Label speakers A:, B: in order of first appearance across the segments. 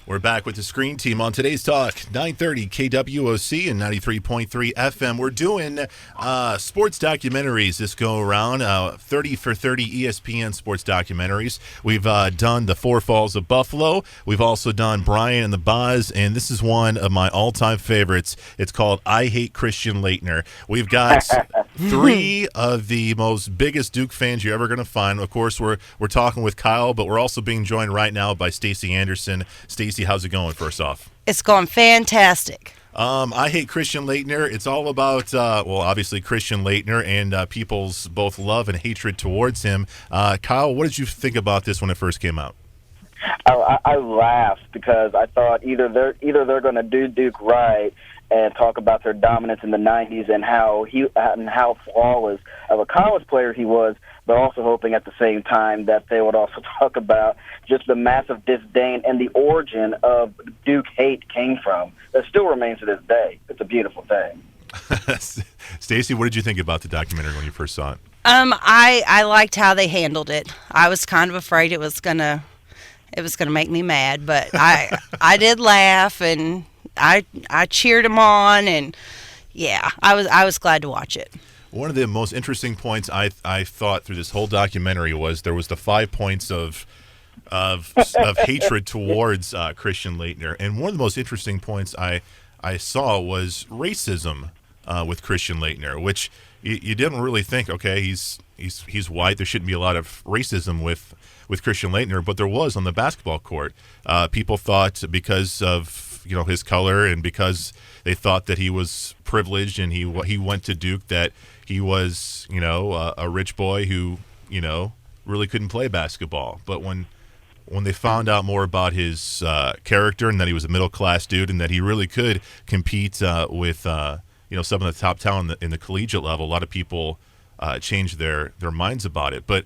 A: We're back with the Screen Team on today's talk, 930 KWOC and 93.3 FM. We're doing sports documentaries this go around, 30 for 30 ESPN sports documentaries. We've done The Four Falls of Buffalo. We've also done Brian and the Boz, and this is one of my all-time favorites. It's called I Hate Christian Laettner. We've got three of the most biggest Duke fans you're ever going to find. Of course, we're talking with Kyle, but we're also being joined right now by Stacey Anderson. Stacey, how's it going, first off?
B: It's going fantastic.
A: I Hate Christian Laettner. It's all about, obviously Christian Laettner and people's both love and hatred towards him. Kyle, what did you think about this when it first came out?
C: I laughed because I thought either they're going to do Duke right and talk about their dominance in the 90s and how flawless of a college player he was, but also hoping at the same time that they would also talk about just the massive disdain and the origin of Duke hate came from. That still remains to this day. It's a beautiful thing.
A: Stacey, what did you think about the documentary when you first saw it?
B: I liked how they handled it. I was kind of afraid it was gonna make me mad, but I did laugh and I cheered him on, and yeah, I was glad to watch it.
A: One of the most interesting points I thought through this whole documentary was there was the 5 points of hatred towards Christian Laettner, and one of the most interesting points I saw was racism with Christian Laettner, which you didn't really think. Okay, he's white. There shouldn't be a lot of racism with Christian Laettner, but there was on the basketball court. People thought because of his color and because they thought that he was privileged and he went to Duke that he was a rich boy who really couldn't play basketball. But when they found out more about his character and that he was a middle class dude and that he really could compete with some of the top talent in the collegiate level, a lot of people changed their minds about it. But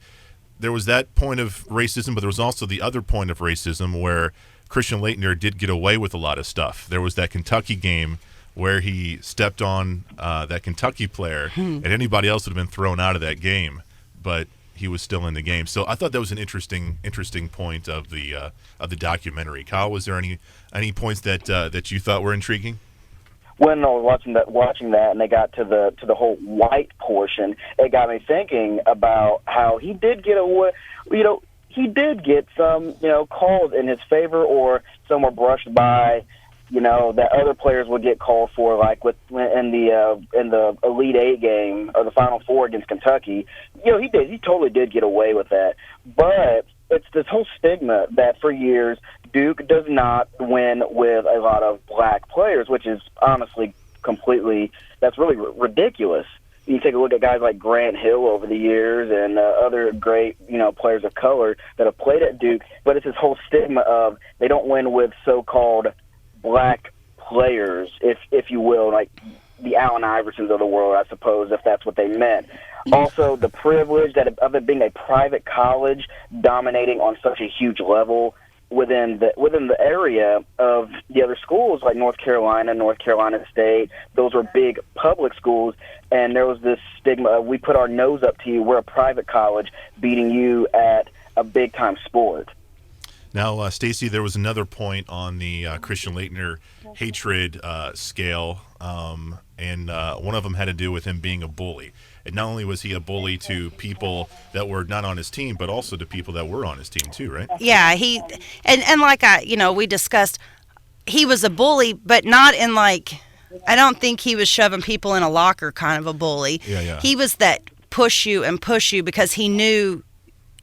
A: there was that point of racism, but there was also the other point of racism where Christian Laettner did get away with a lot of stuff. There was that Kentucky game where he stepped on that Kentucky player, and anybody else would have been thrown out of that game, but he was still in the game. So I thought that was an interesting point of the documentary. Kyle, was there any points that you thought were intriguing?
C: When I was watching that, and they got to the whole white portion, it got me thinking about how he did get away. He did get some calls in his favor, or some were brushed by. That other players would get called for, like in the Elite Eight game or the Final Four against Kentucky. He totally did get away with that. But it's this whole stigma that for years Duke does not win with a lot of black players, which is honestly that's really ridiculous. You take a look at guys like Grant Hill over the years and other great, players of color that have played at Duke, but it's this whole stigma of they don't win with so-called black players, if you will, like the Allen Iversons of the world, I suppose, if that's what they meant. Also, the privilege of it being a private college dominating on such a huge level within the area of the other schools like North Carolina State. Those were big public schools, and there was this stigma of we put our nose up to you, we're a private college, beating you at a big-time sport.
A: Now, Stacey, there was another point on the Christian Laettner hatred scale, and one of them had to do with him being a bully. And not only was he a bully to people that were not on his team, but also to people that were on his team too, right?
B: Yeah, and like we discussed, he was a bully, but not in like, I don't think he was shoving people in a locker kind of a bully.
A: Yeah.
B: He was that push you because he knew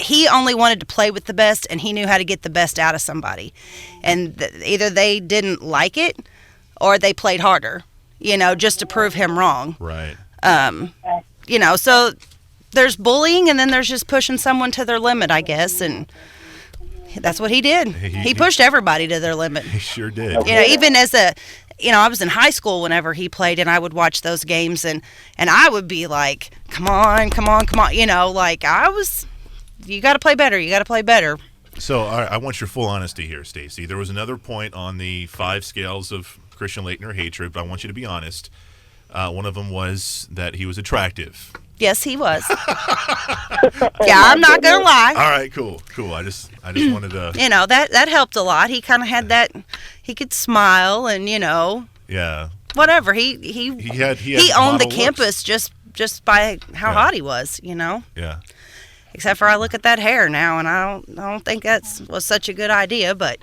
B: he only wanted to play with the best, and he knew how to get the best out of somebody. And either they didn't like it or they played harder, just to prove him wrong.
A: Right.
B: So there's bullying, and then there's just pushing someone to their limit, I guess, and that's what he did. He pushed everybody to their limit.
A: He sure did.
B: Even as I was in high school whenever he played, and I would watch those games, and I would be like, come on, you got to play better.
A: So I want your full honesty here, Stacey. There was another point on the 5 scales of Christian Laettner hatred, but I want you to be honest. One of them was that he was attractive.
B: Yes, he was. Yeah, I'm not going to lie.
A: All right, cool. I just wanted to.
B: That helped a lot. He kind of had that. He could smile and
A: Yeah.
B: whatever. He owned the
A: model
B: campus just by how hot he was.
A: Yeah.
B: Except for I look at that hair now, and I don't think was such a good idea. But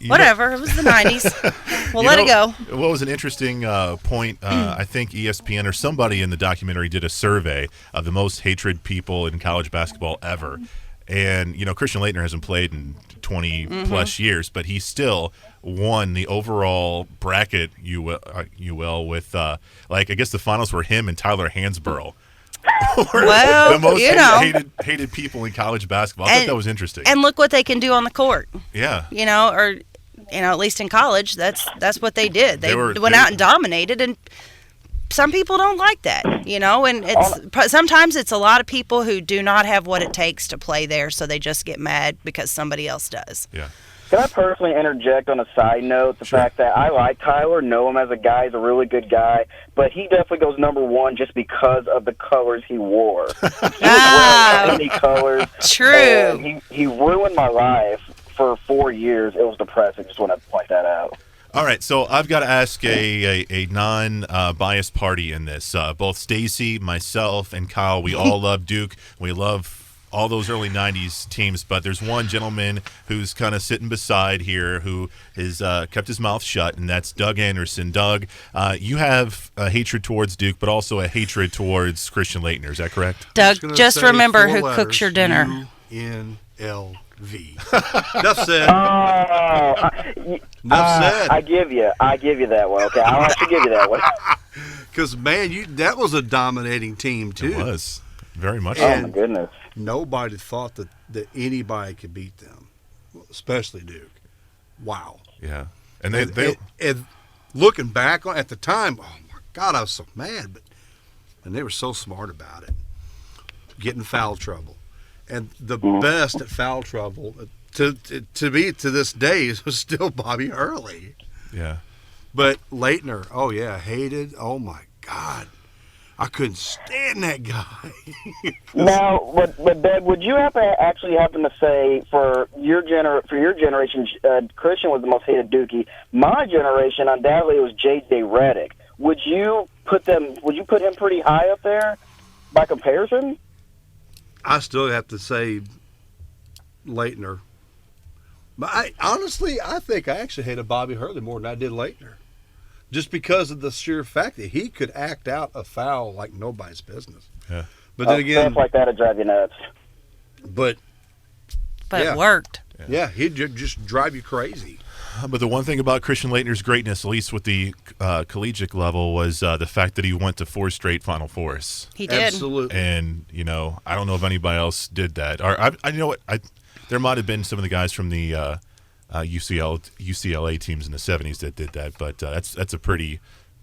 B: whatever, it was the '90s. We'll let it go.
A: What was an interesting point? I think ESPN or somebody in the documentary did a survey of the most hatred people in college basketball ever, and Christian Laettner hasn't played in 20 plus years, but he still won the overall bracket UL with I guess the finals were him and Tyler Hansborough.
B: Well,
A: the most hated people in college basketball. I thought that was interesting.
B: And look what they can do on the court.
A: Yeah.
B: At least in college, that's what they did. They went out and dominated, and some people don't like that, and sometimes it's a lot of people who do not have what it takes to play there, so they just get mad because somebody else does.
A: Yeah.
C: Can I personally interject on a side note? The fact that I like Tyler, know him as a guy, he's a really good guy, but he definitely goes number one just because of the colors he wore. He was wearing many colors.
B: True.
C: He ruined my life for 4 years. It was depressing. Just want to point that out.
A: All right, so I've got to ask a non-biased party in this. Both Stacy, myself, and Kyle, we all love Duke. We love all those early 90s teams, but there's one gentleman who's kind of sitting beside here who has kept his mouth shut, and that's Doug Anderson. Doug, you have a hatred towards Duke, but also a hatred towards Christian Laettner. Is that correct?
B: Doug, just remember who cooks your dinner.
D: UNLV. Enough said. Enough said.
C: I give you that one. Okay, I'll have to give you that one.
D: Because, man, that was a dominating team, too.
A: It was. Very much
C: so. Oh, my goodness.
D: Nobody thought that anybody could beat them, especially Duke. Wow.
A: Yeah. And they
D: looking back at the time, oh, my God, I was so mad. And they were so smart about it. Get in foul trouble. And the best at foul trouble, to me, to this day, was still Bobby Hurley.
A: Yeah.
D: But Laettner, hated. Oh, my God. I couldn't stand that guy.
C: Now, but Doug, would you actually happen to say for your generation, Christian was the most hated Dookie? My generation, undoubtedly, was J.J. Redick. Would you put him pretty high up there by comparison?
D: I still have to say Laettner. But I think I actually hated Bobby Hurley more than I did Laettner. Just because of the sheer fact that he could act out a foul like nobody's business.
A: Yeah.
D: But then again,
C: stuff like that would drive you nuts.
D: But
B: it worked.
D: Yeah, he'd just drive you crazy.
A: But the one thing about Christian Laettner's greatness, at least with the collegiate level, was the fact that he went to 4 straight Final Fours.
B: He did.
D: Absolutely.
A: And, I don't know if anybody else did that. Or I know what, there might have been some of the guys from the UCLA teams in the 70s that did that, but that's a pretty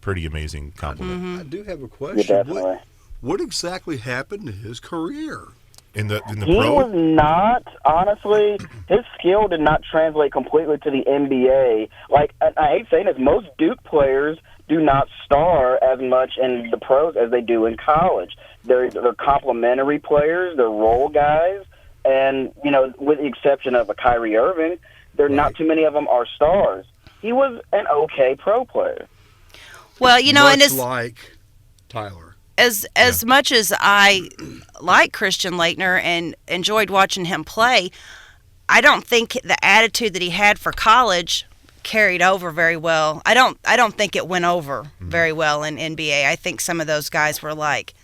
A: amazing compliment.
D: Mm-hmm. I do have a question.
C: Yeah, definitely.
D: What exactly happened to his career?
A: In the
C: he
A: pro?
C: was not, honestly, his skill did not translate completely to the NBA. Like, I hate saying this, most Duke players do not star as much in the pros as they do in college. They're complimentary players, they're role guys, and, with the exception of a Kyrie Irving, not too many of them are stars. He was an okay pro player.
B: Well,
D: Much
B: and
D: like Tyler.
B: As much as I like Christian Laettner and enjoyed watching him play, I don't think the attitude that he had for college carried over very well. I don't think it went over very well in NBA. I think some of those guys were like,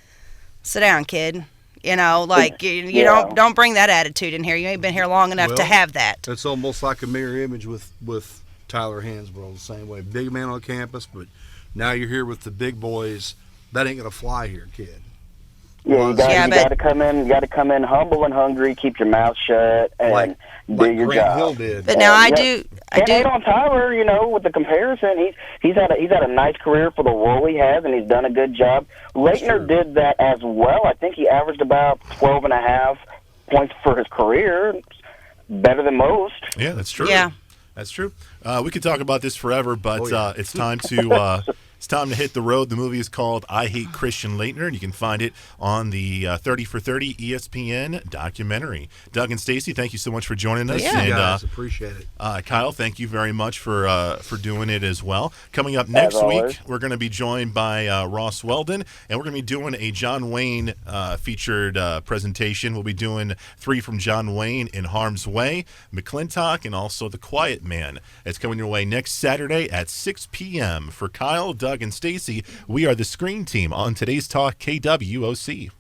B: "Sit down, kid." Don't bring that attitude in here. You ain't been here long enough to have that.
D: It's almost like a mirror image with Tyler Hansborough the same way. Big man on campus, but now you're here with the big boys. That ain't gonna fly here, kid.
C: Yeah, you got to come in. You got to come in humble and hungry. Keep your mouth shut and do your
D: Grant
C: job.
D: Hill did.
B: But now I do.
C: And on Tyler, with the comparison, he's had a nice career for the role he has, and he's done a good job. Laettner did that as well. I think he averaged about 12.5 points for his career, better than most.
A: Yeah, that's true.
B: Yeah.
A: That's true. We could talk about this forever, but it's time to It's time to hit the road. The movie is called I Hate Christian Laettner, and you can find it on the 30 for 30 ESPN documentary. Doug and Stacy, thank you so much for joining us.
B: Yeah.
A: And,
D: Guys, appreciate it.
A: Kyle, thank you very much for doing it as well. Coming up next week, we're going to be joined by Ross Weldon, and we're going to be doing a John Wayne featured presentation. We'll be doing 3 from John Wayne, In Harm's Way, McClintock, and also The Quiet Man. It's coming your way next Saturday at 6 p.m. For Kyle, Doug, and Stacy, we are the Screen Team on Today's Talk KWOC.